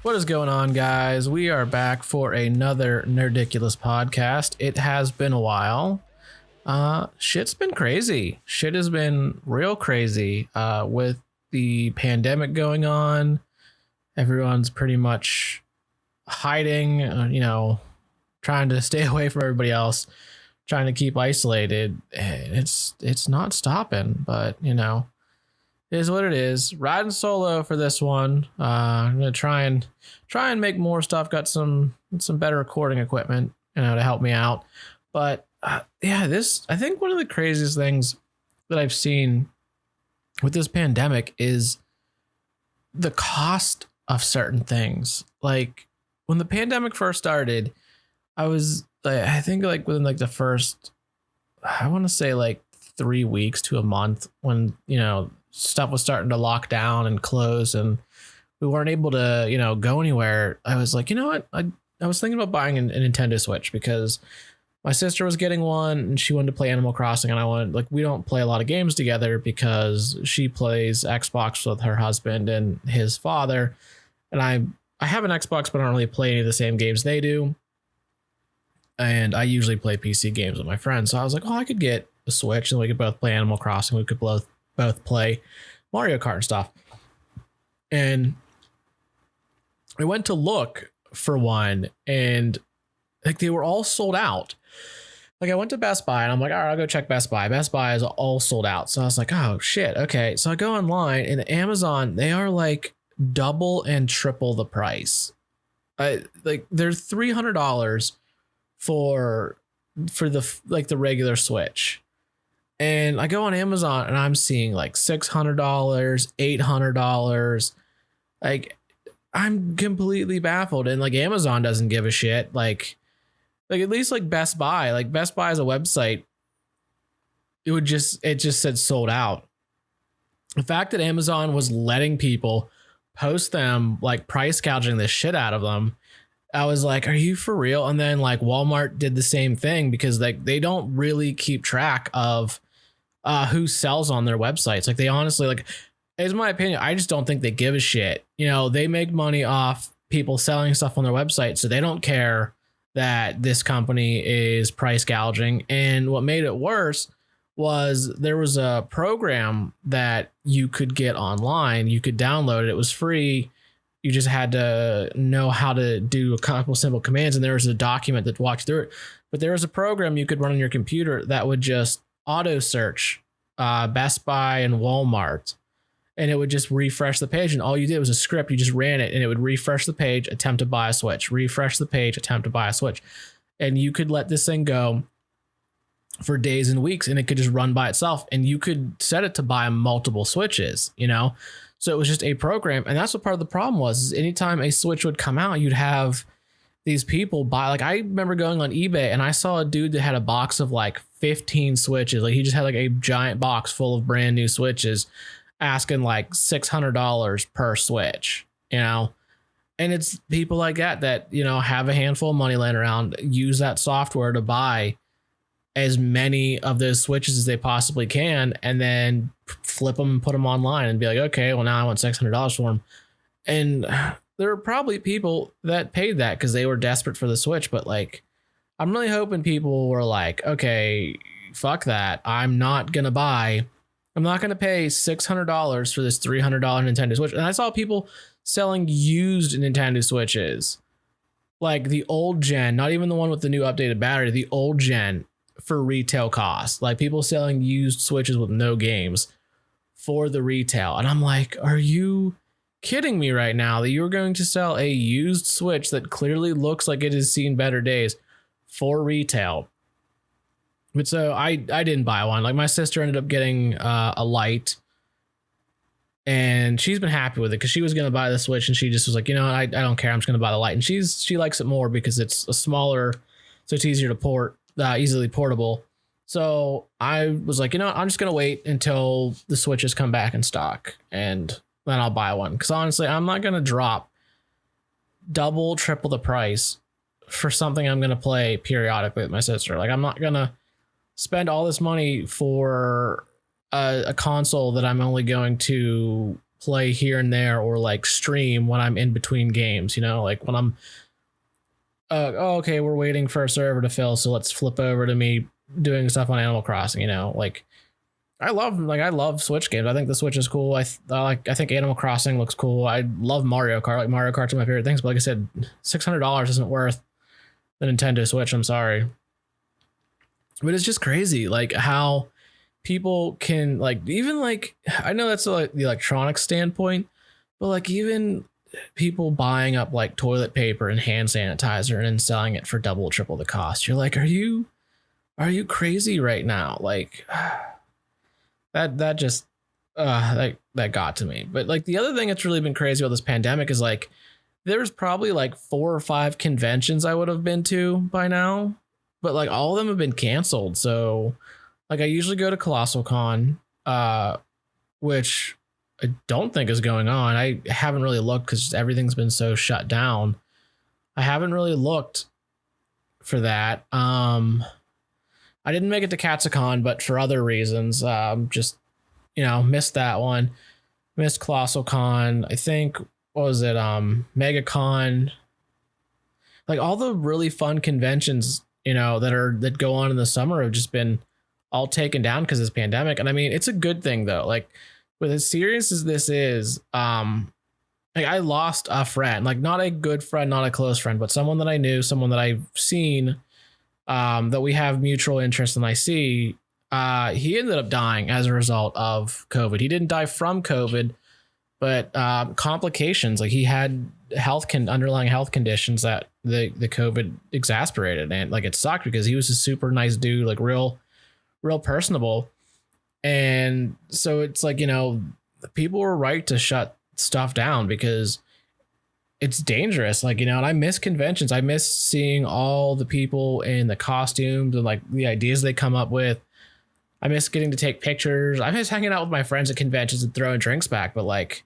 What is going on, guys? We are back for another Nerdiculous Podcast. It has been a while. Shit's been crazy. Shit has been real crazy with the pandemic going on. Everyone's pretty much hiding, trying to stay away from everybody else, trying to keep isolated. It's not stopping, but, it is what it is. Riding solo for this one. I'm gonna try and make more stuff. Got some better recording equipment, to help me out. But I think one of the craziest things that I've seen with this pandemic is the cost of certain things. Like when the pandemic first started, I think within the first, I want to say 3 weeks to a month when, stuff was starting to lock down and close and we weren't able to, go anywhere. I was like, you know what? I was thinking about buying a Nintendo Switch because my sister was getting one and she wanted to play Animal Crossing, and we don't play a lot of games together because she plays Xbox with her husband and his father. And I have an Xbox, but I don't really play any of the same games they do. And I usually play PC games with my friends. So I was like, I could get a Switch and we could both play Animal Crossing. We could both play Mario Kart and stuff. And I went to look for one and they were all sold out. I went to Best Buy and I'm like, all right, I'll go check Best Buy. Best Buy is all sold out. So I was like, oh shit. Okay. So I go online and Amazon, they are double and triple the price. They're $300 for the regular Switch. And I go on Amazon and I'm seeing $600, $800. I'm completely baffled. And Amazon doesn't give a shit. At least Best Buy, Best Buy is a website. It just said sold out. The fact that Amazon was letting people post them price gouging the shit out of them, I was like, are you for real? And then Walmart did the same thing because they don't really keep track of who sells on their websites. They honestly, is my opinion, I just don't think they give a shit. They make money off people selling stuff on their website, so they don't care that this company is price gouging. And what made it worse was there was a program that you could get online. You could download it. It was free. You just had to know how to do a couple simple commands, and there was a document that walked through it. But there was a program you could run on your computer that would just auto search Best Buy and Walmart, and it would just refresh the page. And all you did was a script. You just ran it and it would refresh the page, attempt to buy a Switch, refresh the page, attempt to buy a Switch. And you could let this thing go for days and weeks and it could just run by itself. And you could set it to buy multiple Switches, So it was just a program. And that's what part of the problem was, is anytime a Switch would come out, you'd have these people buy. I remember going on eBay and I saw a dude that had a box of 15 Switches. He just had a giant box full of brand new Switches, asking $600 per Switch, and it's people like that have a handful of money laying around, use that software to buy as many of those Switches as they possibly can, and then flip them and put them online and be like, okay, well now I want $600 for them. And there are probably people that paid that because they were desperate for the Switch, but I'm really hoping people were like, okay, fuck that. I'm not going to pay $600 for this $300 Nintendo Switch. And I saw people selling used Nintendo Switches, the old gen, not even the one with the new updated battery, the old gen, for retail cost. People selling used Switches with no games for the retail. And I'm like, are you kidding me right now that you're going to sell a used Switch that clearly looks like it has seen better days for retail? But so I didn't buy one. My sister ended up getting a Lite, and she's been happy with it because she was going to buy the Switch and she just was like, I don't care. I'm just going to buy the Lite. And she likes it more because it's a smaller, so it's easier to port, easily portable. So I was like, I'm just going to wait until the Switches come back in stock and then I'll buy one. Because honestly, I'm not going to drop double, triple the price for something I'm going to play periodically with my sister. I'm not going to spend all this money for a console that I'm only going to play here and there or like stream when I'm in between games, you know, like when I'm okay, we're waiting for a server to fill, so let's flip over to me doing stuff on Animal Crossing, you know, like I love Switch games. I think the Switch is cool. I think Animal Crossing looks cool. I love Mario Kart. Like Mario Kart's one of my favorite things, but like I said, $600 isn't worth the Nintendo Switch. I'm sorry. But it's just crazy like how people can like, even like, I know that's like the electronic standpoint, but like even people buying up like toilet paper and hand sanitizer and then selling it for double, triple the cost. You're like, are you crazy right now? Like that just that got to me. But like the other thing that's really been crazy about this pandemic is like there's probably like 4 or 5 conventions I would have been to by now, but like all of them have been canceled. So like I usually go to Colossal Con, which I don't think is going on. I haven't really looked because everything's been so shut down. I haven't really looked for that. I didn't make it to Katsucon, but for other reasons, just, you know, missed that one. Missed Colossal Con. I think, what was it? MegaCon. Like all the really fun conventions, you know, that go on in the summer have just been all taken down because of this pandemic. And I mean, it's a good thing though. Like with as serious as this is, like I lost a friend, like not a good friend, not a close friend, but someone that I knew, someone that I've seen, that we have mutual interest and I see, he ended up dying as a result of COVID. He didn't die from COVID, but complications, like he had underlying health conditions that the COVID exasperated, and like it sucked because he was a super nice dude, like real personable. And so it's like, you know, people were right to shut stuff down because it's dangerous. Like, you know, and I miss conventions. I miss seeing all the people in the costumes and like the ideas they come up with. I miss getting to take pictures. I miss hanging out with my friends at conventions and throwing drinks back. But like,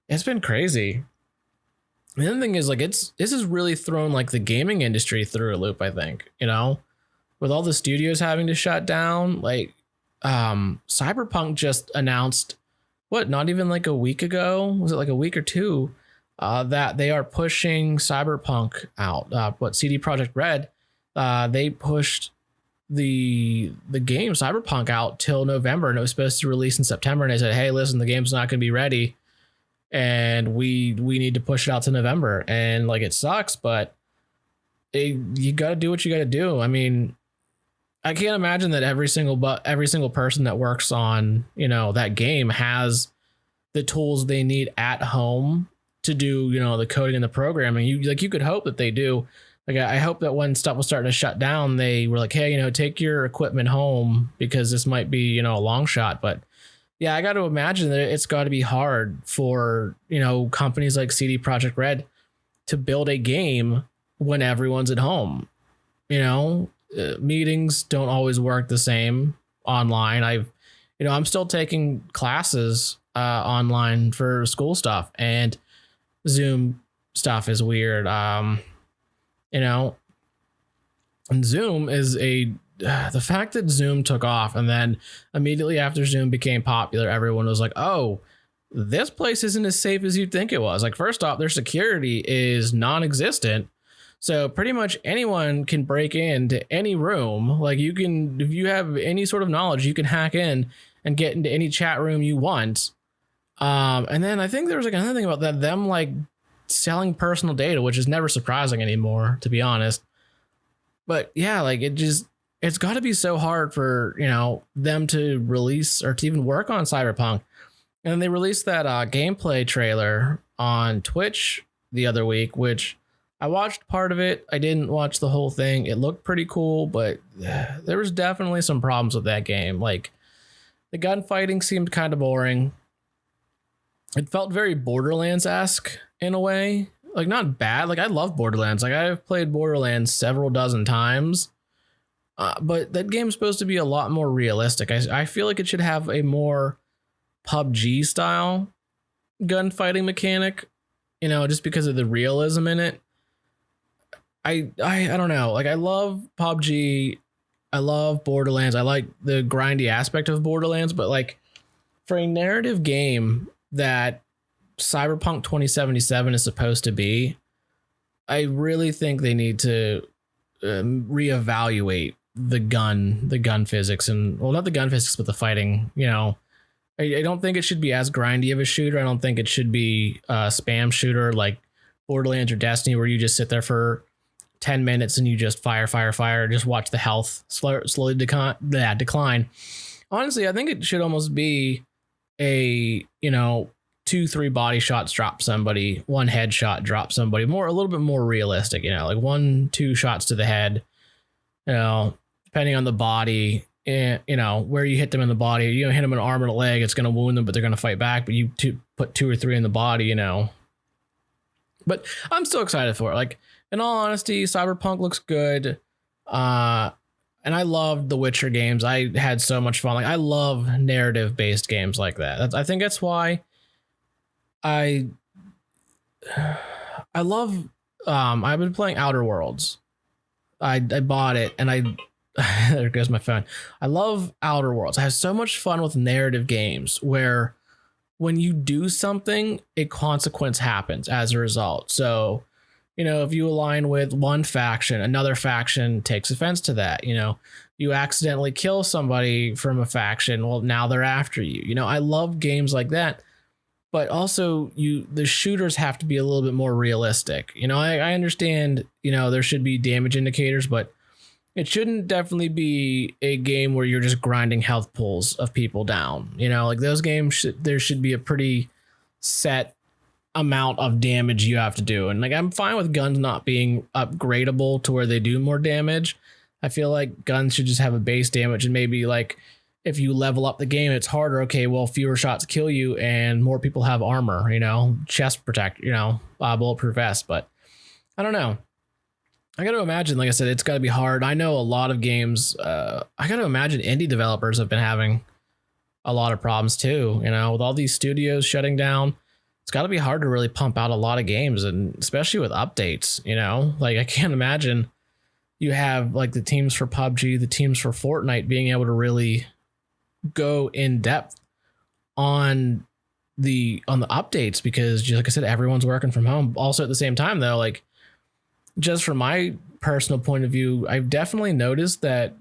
it's been crazy. The other thing is like, this has really thrown like the gaming industry through a loop, I think, you know, with all the studios having to shut down. Like, Cyberpunk just announced, not even like a week ago? Was it like a week or two? That they are pushing Cyberpunk out. CD Projekt Red, they pushed the game Cyberpunk out till November, and it was supposed to release in September. And they said, "Hey, listen, the game's not going to be ready, and we need to push it out to November." And like, it sucks, but you got to do what you got to do. I mean, I can't imagine that every single person that works on, you know, that game has the tools they need at home to do, you know, the coding and the programming. You could hope that they do. Like, I hope that when stuff was starting to shut down, they were like, hey, you know, take your equipment home because this might be, you know, a long shot. But yeah, I got to imagine that it's got to be hard for, you know, companies like CD Projekt Red to build a game when everyone's at home. You know, meetings don't always work the same online. I'm still taking classes online for school stuff, and Zoom stuff is weird. You know, and Zoom is the fact that Zoom took off, and then immediately after Zoom became popular, everyone was like, oh, this place isn't as safe as you'd think it was. Like, first off, their security is non-existent. So pretty much anyone can break into any room. Like, you can, if you have any sort of knowledge, you can hack in and get into any chat room you want. And then I think there was like another thing about that, them like selling personal data, which is never surprising anymore, to be honest. But yeah, like it's got to be so hard for, you know, them to release or to even work on Cyberpunk. And then they released that gameplay trailer on Twitch the other week, which I watched part of it. I didn't watch the whole thing. It looked pretty cool, but there was definitely some problems with that game. Like, the gunfighting seemed kind of boring. It felt very Borderlands-esque in a way. Like, not bad. Like, I love Borderlands. Like, I've played Borderlands several dozen times. But that game's supposed to be a lot more realistic. I feel like it should have a more PUBG-style gunfighting mechanic, you know, just because of the realism in it. I don't know. Like, I love PUBG. I love Borderlands. I like the grindy aspect of Borderlands, but like, for a narrative game, that Cyberpunk 2077 is supposed to be, I really think they need to reevaluate the gun physics, and well, not the gun physics, but the fighting. You know, I don't think it should be as grindy of a shooter. I don't think it should be a spam shooter like Borderlands or Destiny, where you just sit there for 10 minutes and you just fire, just watch the health slowly decline. Honestly, I think it should almost be a, 2-3 body shots drop somebody, 1 headshot drop somebody, a little bit more realistic, like 1-2 shots to the head, depending on the body, and where you hit them in the body. You hit them in an arm and a leg, it's going to wound them, but they're going to fight back. But you put 2 or 3 in the body, But I'm still excited for it. Like, in all honesty, Cyberpunk looks good. And I loved the Witcher games. I had so much fun. Like, I love narrative-based games like that. I think that's why I love. I've been playing Outer Worlds. I bought it, and there goes my phone. I love Outer Worlds. I have so much fun with narrative games where when you do something, a consequence happens as a result. So, if you align with one faction, another faction takes offense to that. You accidentally kill somebody from a faction. Well, now they're after you. I love games like that. But also, the shooters have to be a little bit more realistic. I understand, there should be damage indicators, but it shouldn't definitely be a game where you're just grinding health pools of people down. Like those games, there should be a pretty set amount of damage you have to do. And like, I'm fine with guns not being upgradable to where they do more damage. I feel like guns should just have a base damage, and maybe like if you level up the game, it's harder. Okay, well, fewer shots kill you and more people have armor, chest protect, bulletproof vest. But I don't know. I got to imagine, like I said, it's got to be hard. I know a lot of games. I got to imagine indie developers have been having a lot of problems too. With all these studios shutting down, it's got to be hard to really pump out a lot of games, and especially with updates. Like I can't imagine you have like the teams for PUBG, the teams for Fortnite being able to really go in depth on the updates, because like I said, everyone's working from home. Also at the same time though, like just from my personal point of view, I've definitely noticed that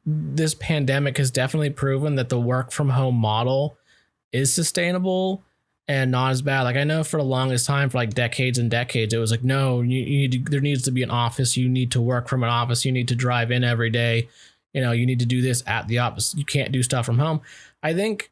this pandemic has definitely proven that the work from home model is sustainable and not as bad. Like I know for the longest time, for like decades and decades, it was like, no, there needs to be an office. You need to work from an office. You need to drive in every day. You need to do this at the office. You can't do stuff from home. I think,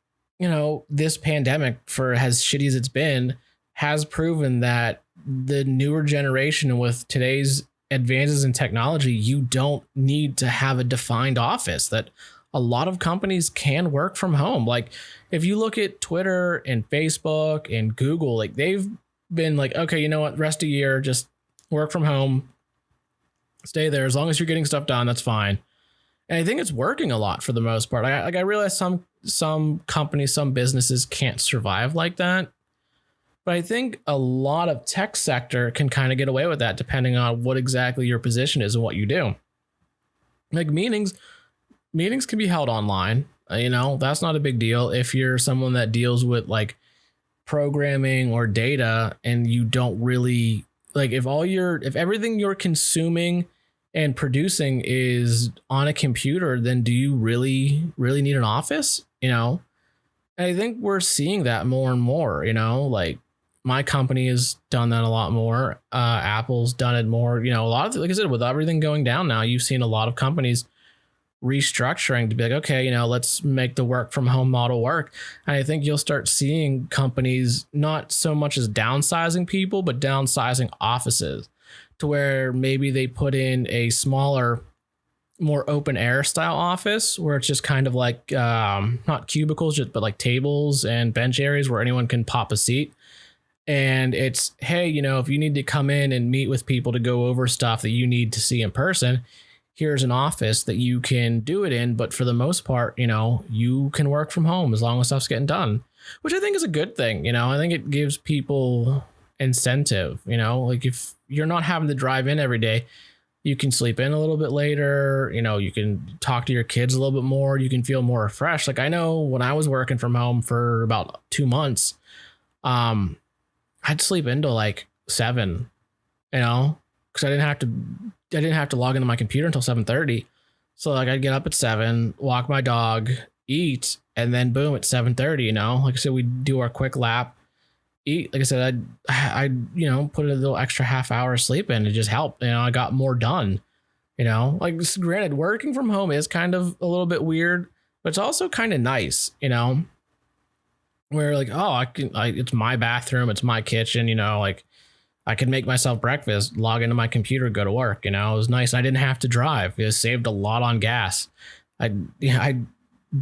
this pandemic, for as shitty as it's been, has proven that the newer generation, with today's advances in technology, you don't need to have a defined office, that a lot of companies can work from home. Like if you look at Twitter and Facebook and Google, like they've been like, okay, you know what, rest of the year, just work from home, stay there. As long as you're getting stuff done, that's fine. And I think it's working a lot for the most part. I realize some companies, some businesses can't survive like that. But I think a lot of tech sector can kind of get away with that, depending on what exactly your position is and what you do. Like meetings can be held online. That's not a big deal. If you're someone that deals with like programming or data, and you don't really like, if everything you're consuming and producing is on a computer, then do you really need an office? And I think we're seeing that more and more. Like my company has done that a lot more. Apple's done it more. A lot of, like I said, with everything going down now, you've seen a lot of companies restructuring to be like, okay, let's make the work from home model work. And I think you'll start seeing companies not so much as downsizing people, but downsizing offices, to where maybe they put in a smaller, more open air style office where it's just kind of like not cubicles, but like tables and bench areas where anyone can pop a seat. And it's, hey, if you need to come in and meet with people to go over stuff that you need to see in person, here's an office that you can do it in. But for the most part, you can work from home as long as stuff's getting done, which I think is a good thing. I think it gives people incentive, like if you're not having to drive in every day, you can sleep in a little bit later. You know, you can talk to your kids a little bit more. You can feel more refreshed. Like I know when I was working from home for about 2 months, I'd sleep into like 7, you know, because I didn't have to log into my computer until 7:30. So like I'd get up at 7, walk my dog, eat, and then boom, at 7:30, you know, like I said, we'd do our quick lap, eat. Like I said, I'd, you know, put a little extra half hour of sleep in. It just helped. You know, I got more done, you know, like granted, working from home is kind of a little bit weird, but it's also kind of nice, you know, where like, oh, it's my bathroom, it's my kitchen, you know, like I could make myself breakfast, log into my computer, go to work. You know, it was nice. I didn't have to drive. It saved a lot on gas. I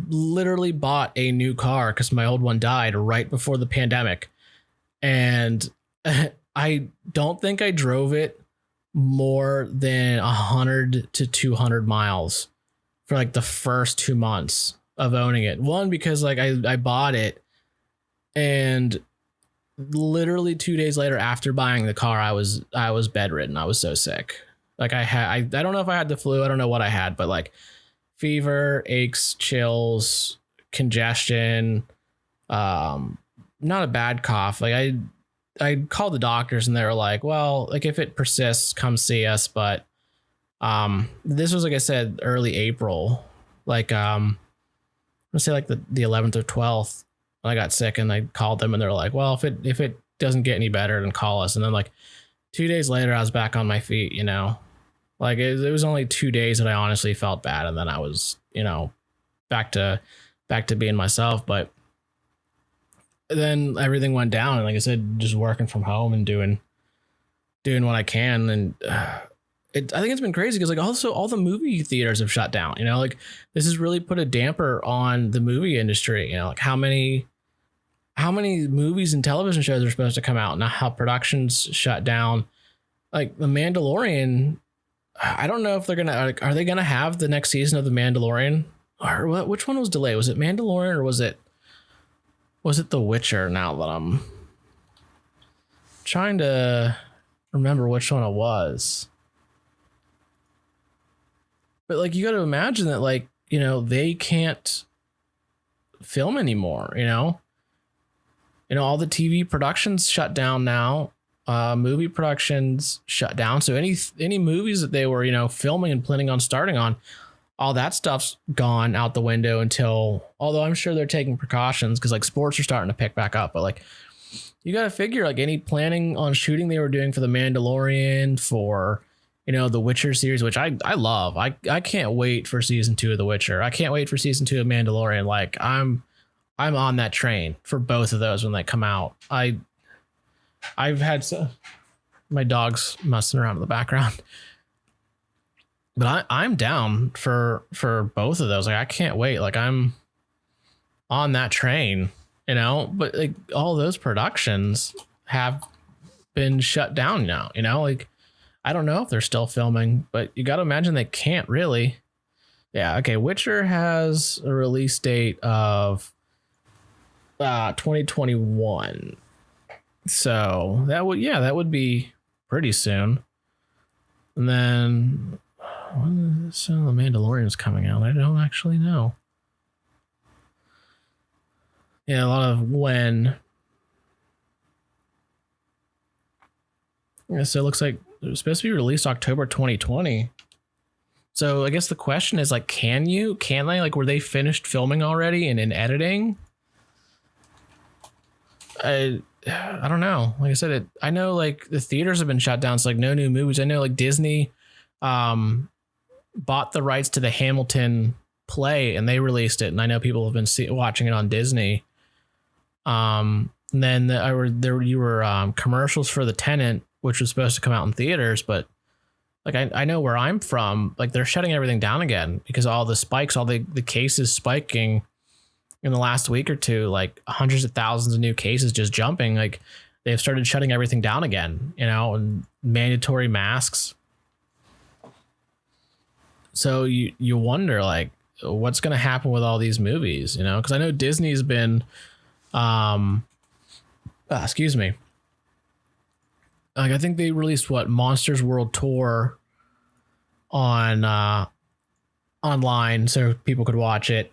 literally bought a new car because my old one died right before the pandemic. And I don't think I drove it more than 100 to 200 miles for like the first 2 months of owning it. One, because like I bought it, and literally 2 days later after buying the car, I was bedridden. I was so sick. Like I don't know if I had the flu. I don't know what I had, but like fever, aches, chills, congestion, not a bad cough. Like I called the doctors and they were like, well, like if it persists, come see us. But this was, like I said, early April, like let's say like the 11th or 12th. I got sick and I called them and they're like, well, if it doesn't get any better, then call us. And then like 2 days later, I was back on my feet, you know, like it was only 2 days that I honestly felt bad. And then I was, you know, back to being myself. But then everything went down. And like I said, just working from home and doing what I can. And I think it's been crazy because like also all the movie theaters have shut down, you know, like this has really put a damper on the movie industry, you know, like how many movies and television shows are supposed to come out and how productions shut down. Like The Mandalorian, I don't know if they're are they gonna have the next season of The Mandalorian, or what? Which one was delayed? Was it Mandalorian or was it The Witcher? Now that I'm trying to remember which one it was. But like, you got to imagine that, like, you know, they can't film anymore, you know, all the TV productions shut down now, movie productions shut down. So any movies that they were, you know, filming and planning on starting on, all that stuff's gone out the window although I'm sure they're taking precautions because like sports are starting to pick back up. But like, you got to figure like any planning on shooting they were doing for The Mandalorian, for, you know, the Witcher series, which I love. I can't wait for season 2 of The Witcher. I can't wait for season 2 of Mandalorian. Like I'm on that train for both of those when they come out. I've had my dog's messing around in the background, but I'm down for both of those. Like I can't wait. Like I'm on that train, you know, but like all those productions have been shut down now, you know, like I don't know if they're still filming, but you got to imagine they can't really. Yeah. Okay. Witcher has a release date of 2021. So that would be pretty soon. And then when is The Mandalorian's coming out? I don't actually know. Yeah, a lot of when. Yeah, so it looks like it was supposed to be released October 2020. So I guess the question is like, can they, like, were they finished filming already and in editing? I don't know. Like I said, I know like the theaters have been shut down. So like no new movies. I know like Disney bought the rights to the Hamilton play and they released it. And I know people have been watching it on Disney. And then there were commercials for The Tenant, which was supposed to come out in theaters, but like I know where I'm from, like they're shutting everything down again because all the spikes, all the cases spiking in the last week or two, like hundreds of thousands of new cases just jumping. Like they've started shutting everything down again, you know, and mandatory masks. So you wonder like what's going to happen with all these movies, you know, because I know Disney's been, excuse me. Like I think they released Monsters World Tour on online so people could watch it.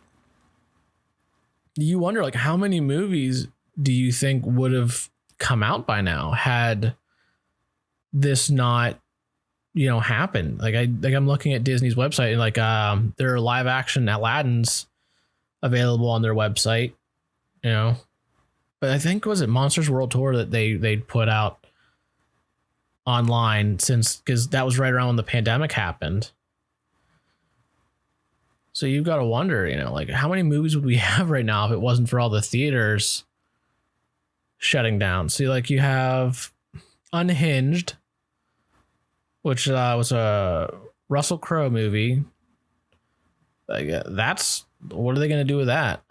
You wonder, like, how many movies do you think would have come out by now had this not, happened? Like I'm looking at Disney's website, and like there are live action Aladdin's available on their website, but I think, was it Monsters World Tour that they put out online, because that was right around when the pandemic happened. So you've got to wonder, like, how many movies would we have right now if it wasn't for all the theaters shutting down? See, like, you have Unhinged, which was a Russell Crowe movie. Like, what are they going to do with that?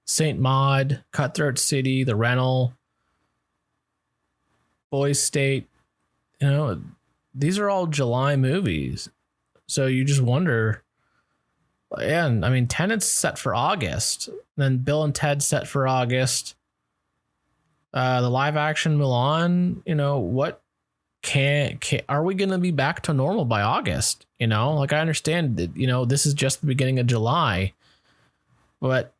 Saint Maud, Cutthroat City, The Rental, Boys State, these are all July movies. So you just wonder. Yeah, I mean, Tenet's set for August. Then Bill and Ted set for August. The live action Mulan, what are we going to be back to normal by August? Like, I understand that, this is just the beginning of July, but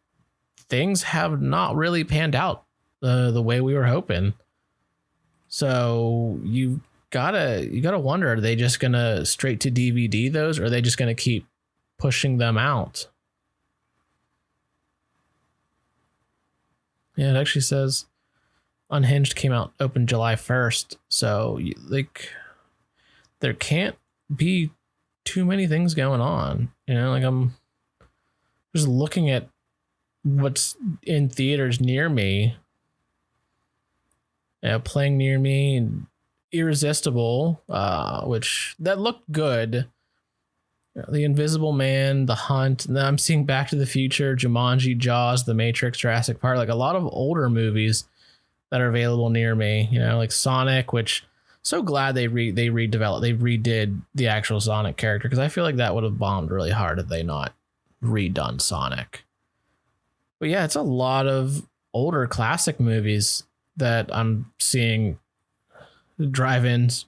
things have not really panned out the way we were hoping. So you gotta wonder, are they just going to straight to DVD those, or are they just going to keep pushing them out? Yeah, it actually says Unhinged opened July 1st. So there can't be too many things going on. Like, I'm just looking at what's in theaters near me. Playing near me, and Irresistible, which that looked good. The Invisible Man, The Hunt. And then I'm seeing Back to the Future, Jumanji, Jaws, The Matrix, Jurassic Park, like a lot of older movies that are available near me, like Sonic, which so glad they redid the actual Sonic character, because I feel like that would have bombed really hard had they not redone Sonic. But yeah, it's a lot of older classic movies that I'm seeing drive-ins.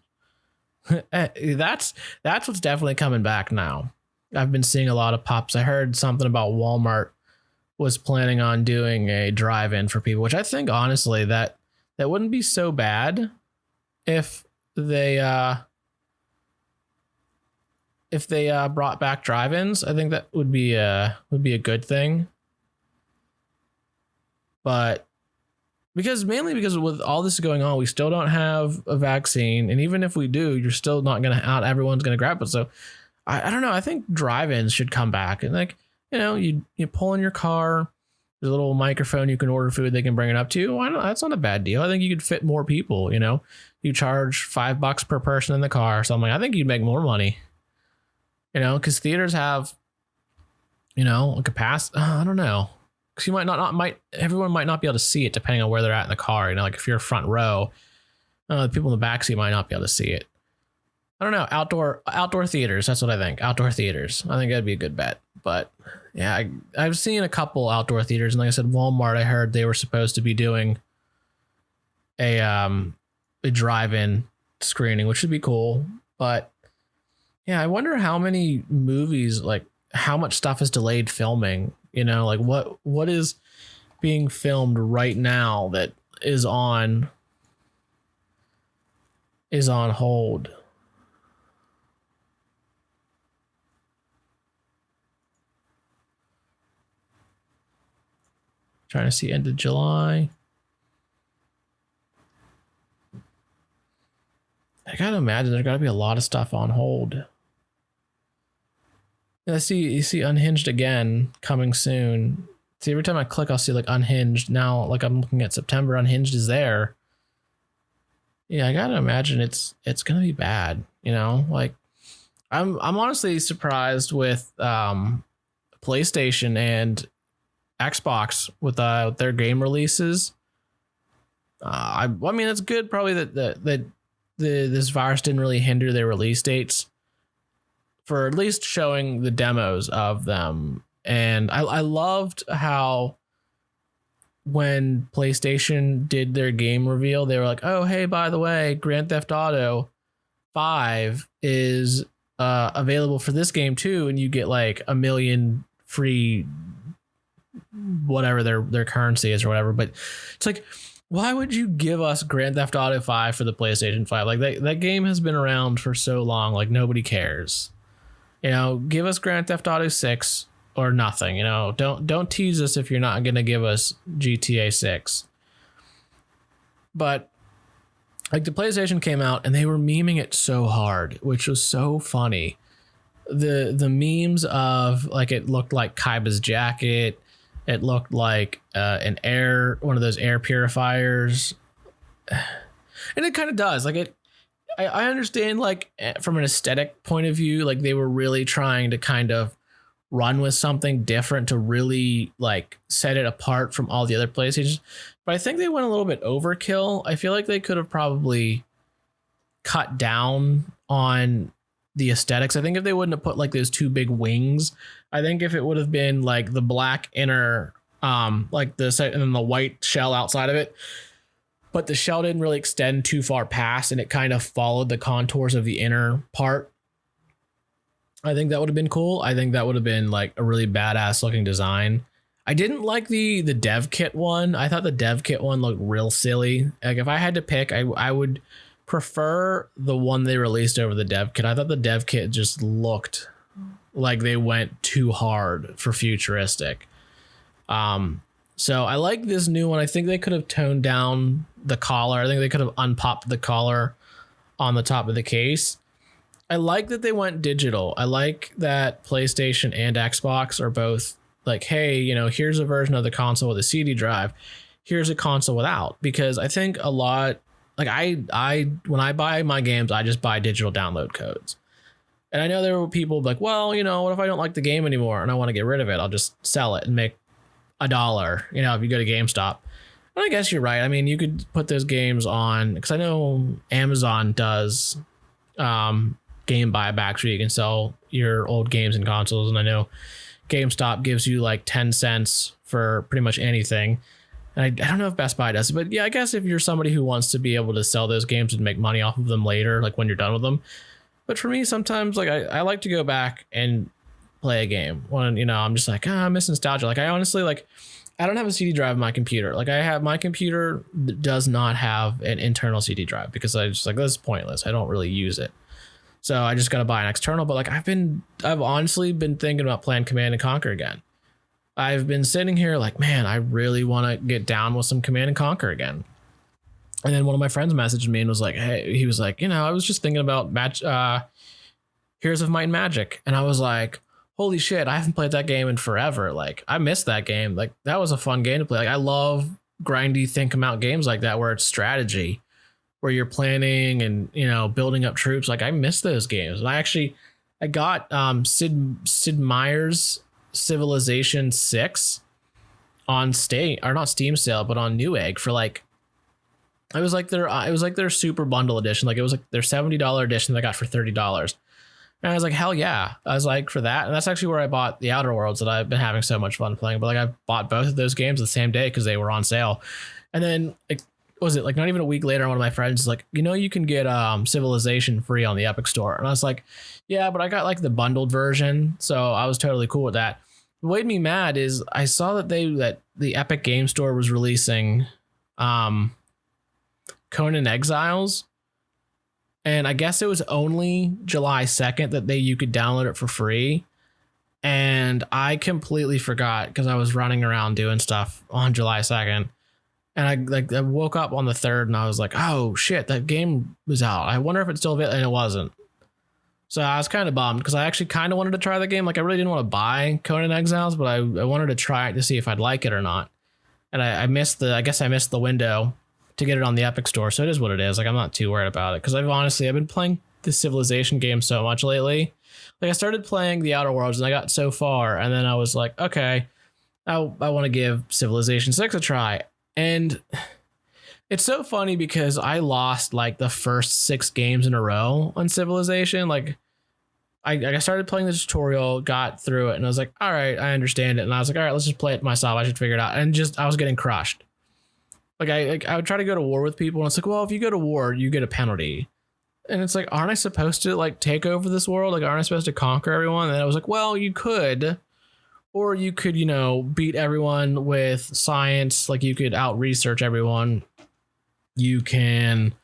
That's what's definitely coming back now. I've been seeing a lot of pops. I heard something about Walmart was planning on doing a drive-in for people, which I think, honestly, that wouldn't be so bad if they brought back drive-ins. I think that would be a good thing. But mainly because with all this going on, we still don't have a vaccine, and even if we do, you're still not everyone's gonna grab it. So I don't know. I think drive-ins should come back, and like, you pull in your car, there's a little microphone, you can order food, they can bring it up to you. Why not? That's not a bad deal. I think you could fit more people. You charge $5 per person in the car or something. I think you'd make more money. Because theaters have, a capacity. I don't know. Because everyone might not be able to see it depending on where they're at in the car. Like if you're front row, the people in the back seat might not be able to see it. I don't know. Outdoor theaters. That's what I think. Outdoor theaters. I think that'd be a good bet. But yeah, I've seen a couple outdoor theaters, and like I said, Walmart, I heard they were supposed to be doing a drive-in screening, which would be cool. But yeah, I wonder how many movies, like how much stuff is delayed filming. Like what is being filmed right now that is on hold. Trying to see end of July. I gotta imagine there's gotta be a lot of stuff on hold. You see Unhinged again coming soon. See, every time I click, I'll see like Unhinged. Now, like I'm looking at September, Unhinged is there. Yeah, I gotta imagine it's gonna be bad. Like I'm honestly surprised with PlayStation and Xbox with their game releases. I mean, it's good probably that this virus didn't really hinder their release dates, for at least showing the demos of them. And I loved how when PlayStation did their game reveal, they were like, oh, hey, by the way, Grand Theft Auto 5 is available for this game too, and you get like 1 million free whatever their currency is or whatever. But it's like, why would you give us Grand Theft Auto 5 for the PlayStation 5? Like that game has been around for so long, like nobody cares. You know, give us Grand Theft Auto 6 or nothing. You know, don't tease us if you're not going to give us GTA 6. But like the PlayStation came out and they were memeing it so hard, which was so funny. The memes of like, it looked like Kaiba's jacket. It looked like one of those air purifiers. And it kind of does. Like I understand, like from an aesthetic point of view, like they were really trying to kind of run with something different to really like set it apart from all the other PlayStations. But I think they went a little bit overkill. I feel like they could have probably cut down on the aesthetics. I think if they wouldn't have put like those two big wings, I think if it would have been like the black inner, like the set and then the white shell outside of it, but the shell didn't really extend too far past and it kind of followed the contours of the inner part. I think that would have been cool. I think that would have been like a really badass looking design. I didn't like the dev kit one. I thought the dev kit one looked real silly. Like if I had to pick, I would prefer the one they released over the dev kit. I thought the dev kit just looked like they went too hard for futuristic. So I like this new one. I think they could have toned down the collar. I think they could have unpopped the collar on the top of the case. I like that they went digital. I like that PlayStation and Xbox are both like, hey, you know, here's a version of the console with a CD drive. Here's a console without, because I think a lot, like I when I buy my games, I just buy digital download codes. And I know there were people like, well, you know, what if I don't like the game anymore and I want to get rid of it? I'll just sell it and make $1, you know, if you go to GameStop. And I guess you're right. I mean, you could put those games on, because I know Amazon does game buybacks where you can sell your old games and consoles. And I know GameStop gives you like 10 cents for pretty much anything. And I don't know if Best Buy does, but yeah, I guess if you're somebody who wants to be able to sell those games and make money off of them later, like when you're done with them. But for me, sometimes like I like to go back and play a game when, you know, I'm just like, I miss nostalgia. Like I honestly, like, I don't have a CD drive in my computer. Like my computer does not have an internal CD drive because I just like, this is pointless. I don't really use it. So I just got to buy an external. But like I've honestly been thinking about playing Command and Conquer again. I've been sitting here like, man, I really want to get down with some Command and Conquer again. And then one of my friends messaged me and was like, hey, he was like, you know, I was just thinking about Heroes of Might and Magic. And I was like, holy shit, I haven't played that game in forever. Like I missed that game. Like that was a fun game to play. Like I love grindy, think about games like that, where it's strategy, where you're planning and, you know, building up troops. Like I miss those games. And I got Sid Meier's Civilization 6 on Steam sale, but on Newegg for like, it was like their super bundle edition. Like it was like their $70 edition that I got for $30. And I was like, hell yeah. I was like, for that. And that's actually where I bought the Outer Worlds that I've been having so much fun playing. But like I bought both of those games the same day because they were on sale. And then like, was it like not even a week later, one of my friends was like, you know, you can get Civilization free on the Epic Store. And I was like, yeah, but I got like the bundled version. So I was totally cool with that. What made me mad is I saw that the Epic Game Store was releasing Conan Exiles. And I guess it was only July 2nd that you could download it for free. And I completely forgot because I was running around doing stuff on July 2nd. And I woke up on the 3rd and I was like, oh shit, that game was out. I wonder if it's still available. And it wasn't. So I was kind of bummed because I actually kind of wanted to try the game. Like I really didn't want to buy Conan Exiles, but I wanted to try it to see if I'd like it or not. And I missed the window to get it on the Epic Store. So it is what it is. Like I'm not too worried about it because I've been playing the Civilization game so much lately. Like I started playing the Outer Worlds and I got so far and then I was like, okay, I want to give Civilization 6 a try. And it's so funny because I lost like the first 6 games in a row on Civilization. Like I started playing the tutorial, got through it and I was like, all right, I understand it. And I was like, all right, let's just play it myself. I should figure it out. And I was getting crushed. Like I would try to go to war with people and it's like, well, if you go to war, you get a penalty. And it's like, aren't I supposed to like take over this world? Like, aren't I supposed to conquer everyone? And I was like, well, you could, or you could, you know, beat everyone with science. Like you could out research everyone. You can,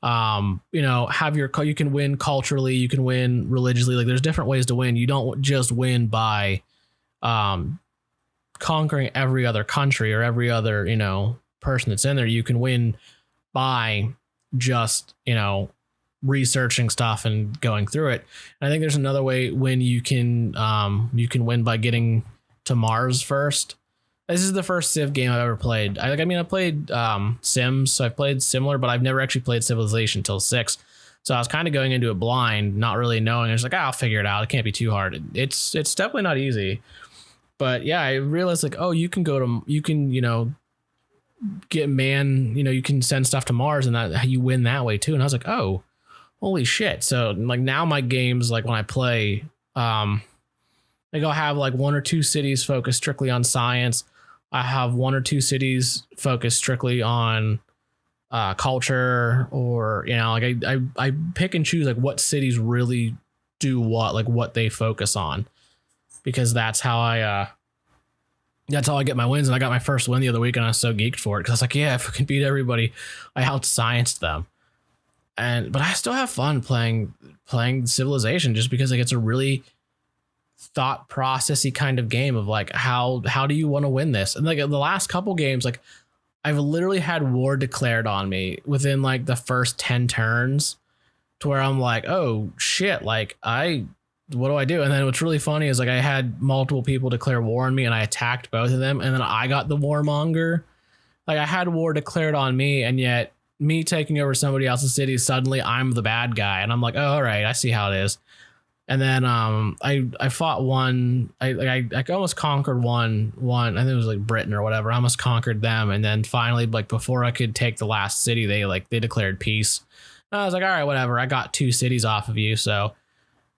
you know, you can win culturally, you can win religiously. Like there's different ways to win. You don't just win by, conquering every other country or every other, you know, person that's in there. You can win by just, you know, researching stuff and going through it. And I think there's another way when you can win by getting to Mars first. This is the first Civ game I've ever played. I played Sims, so I've played similar, but I've never actually played Civilization until 6. So I was kind of going into it blind, not really knowing. I was like, I'll figure it out. It can't be too hard. It's definitely not easy. But yeah, I realized like, oh, you can, you know, you can send stuff to Mars and that you win that way too. And I was like, oh, holy shit. So like now my games, like when I play, like I'll have like 1 or 2 cities focused strictly on science. I have 1 or 2 cities focused strictly on culture, or, you know, like I pick and choose like what cities really do what, like what they focus on, because that's how I get my wins. And I got my first win the other week and I was so geeked for it because I was like, yeah, if I can beat everybody, I out-scienced them. But I still have fun playing Civilization just because like it's a really thought processy kind of game of like how do you want to win this? And like the last couple games, like I've literally had war declared on me within like the first 10 turns, to where I'm like, oh shit, like what do I do? And then what's really funny is like I had multiple people declare war on me and I attacked both of them, and then I got the warmonger. Like I had war declared on me, and yet me taking over somebody else's city, suddenly I'm the bad guy. And I'm like, oh, all right, I see how it is. And then I fought one. I almost conquered one. I think it was like Britain or whatever. I almost conquered them, and then finally, like before I could take the last city, they declared peace. And I was like, all right, whatever. I got 2 cities off of you, so.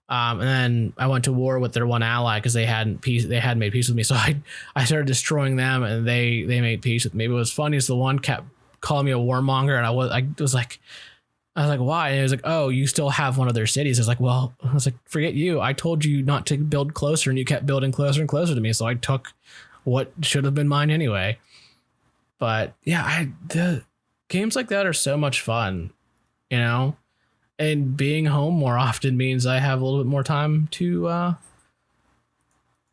And then I went to war with their one ally because they hadn't made peace with me. So I started destroying them, and they made peace with me. But what was funny is the one kept calling me a warmonger, and I was like, why? And it was like, oh, you still have one of their cities. I was like, forget you. I told you not to build closer, and you kept building closer and closer to me. So I took what should have been mine anyway. But yeah, the games like that are so much fun, you know? And being home more often means I have a little bit more time to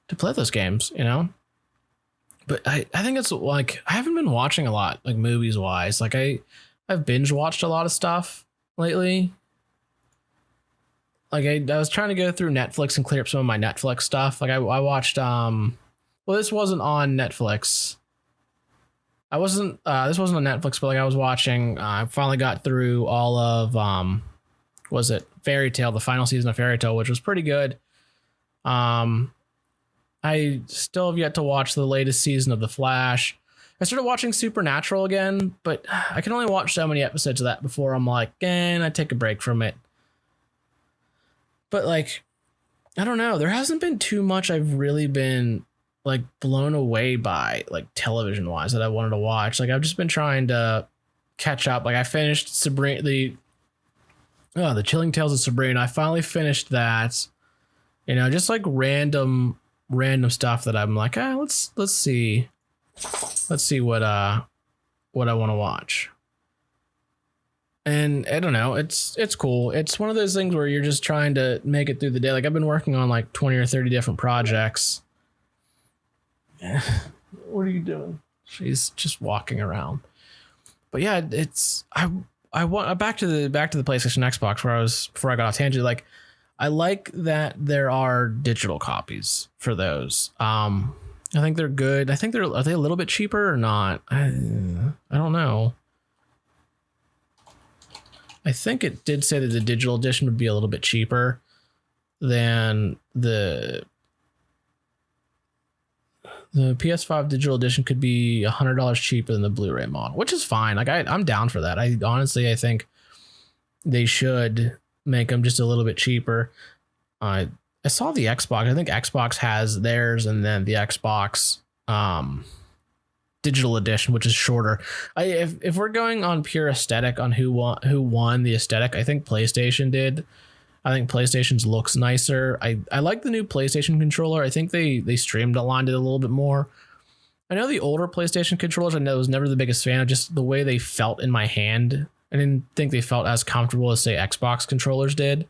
play those games, you know? But I think it's like, I haven't been watching a lot, like movies wise. Like I've binge watched a lot of stuff lately. Like I was trying to go through Netflix and clear up some of my Netflix stuff. Like I watched, well, this wasn't on Netflix. This wasn't on Netflix, but like I was watching, I finally got through all of, was it Fairy Tale, the final season of Fairy Tale, which was pretty good. I still have yet to watch the latest season of The Flash. I started watching Supernatural again, but I can only watch so many episodes of that before I'm like, I take a break from it. But like, I don't know. There hasn't been too much I've really been like blown away by, like television wise, that I wanted to watch. Like I've just been trying to catch up. Like I finished Sabrina, the Chilling Tales of Sabrina. I finally finished that. You know, just like random stuff that I'm like, let's see what I want to watch. And I don't know, it's cool. It's one of those things where you're just trying to make it through the day. Like I've been working on like 20 or 30 different projects. What are you doing? She's just walking around. But yeah, I want back to the PlayStation Xbox before I got off tangent. Like I like that there are digital copies for those. I think they're good. Are they a little bit cheaper or not? I don't know. I think it did say that the digital edition would be a little bit cheaper than the PS5 digital edition. Could be $100 cheaper than the Blu-ray model, which is fine. Like I'm down for that. I think they should make them just a little bit cheaper. I saw the Xbox. I think Xbox has theirs, and then the Xbox digital edition, which is shorter. If we're going on pure aesthetic on who won the aesthetic, I think PlayStation did. I think PlayStation's looks nicer. I like the new PlayStation controller. I think they streamlined it a little bit more. I know the older PlayStation controllers, I was never the biggest fan of just the way they felt in my hand. I didn't think they felt as comfortable as, say, Xbox controllers did.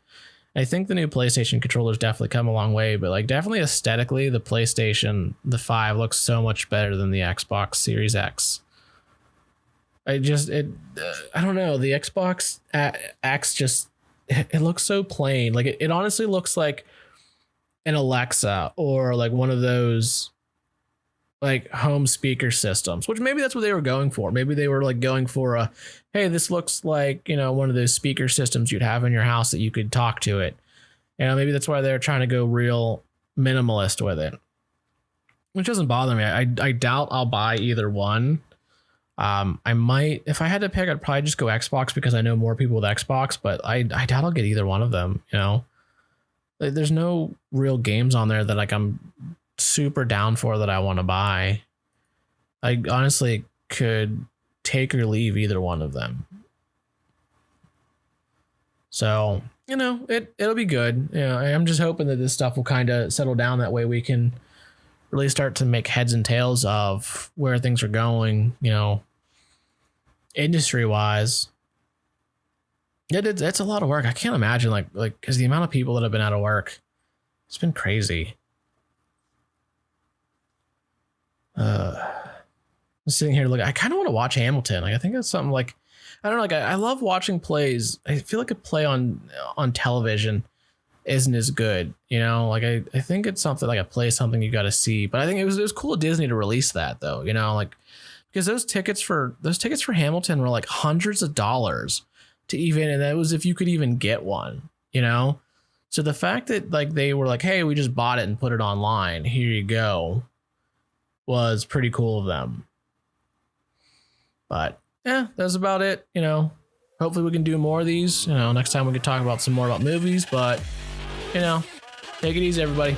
I think the new PlayStation controllers definitely come a long way, but like definitely aesthetically, the PlayStation, the 5 looks so much better than the Xbox Series X. I don't know. The Xbox X just, it looks so plain. Like it honestly looks like an Alexa or like one of those like home speaker systems, which maybe that's what they were going for. Maybe they were like going for hey, this looks like, one of those speaker systems you'd have in your house that you could talk to it. Maybe that's why they're trying to go real minimalist with it, which doesn't bother me. I doubt I'll buy either one. I might, if I had to pick, I'd probably just go Xbox because I know more people with Xbox, but I doubt I'll get either one of them. There's no real games on there that like I'm super down for that I want to buy. I honestly could take or leave either one of them. So, it'll be good. I'm just hoping that this stuff will kind of settle down. That way we can really start to make heads and tails of where things are going, industry wise. It's a lot of work. I can't imagine like, cause the amount of people that have been out of work, it's been crazy. I'm sitting here I kind of want to watch Hamilton. Like I think that's something like, I don't know, like I love watching plays. I feel like a play on television isn't as good, like I think it's something like a play, something you got to see. But I think it was cool of Disney to release that though, like because those tickets for Hamilton were like hundreds of dollars to even, and that was if you could even get one, So the fact that like they were like, hey, we just bought it and put it online, here you go, was pretty cool of them. But yeah, that's about it. Hopefully we can do more of these. Next time we can talk about some more about movies. But take it easy, everybody.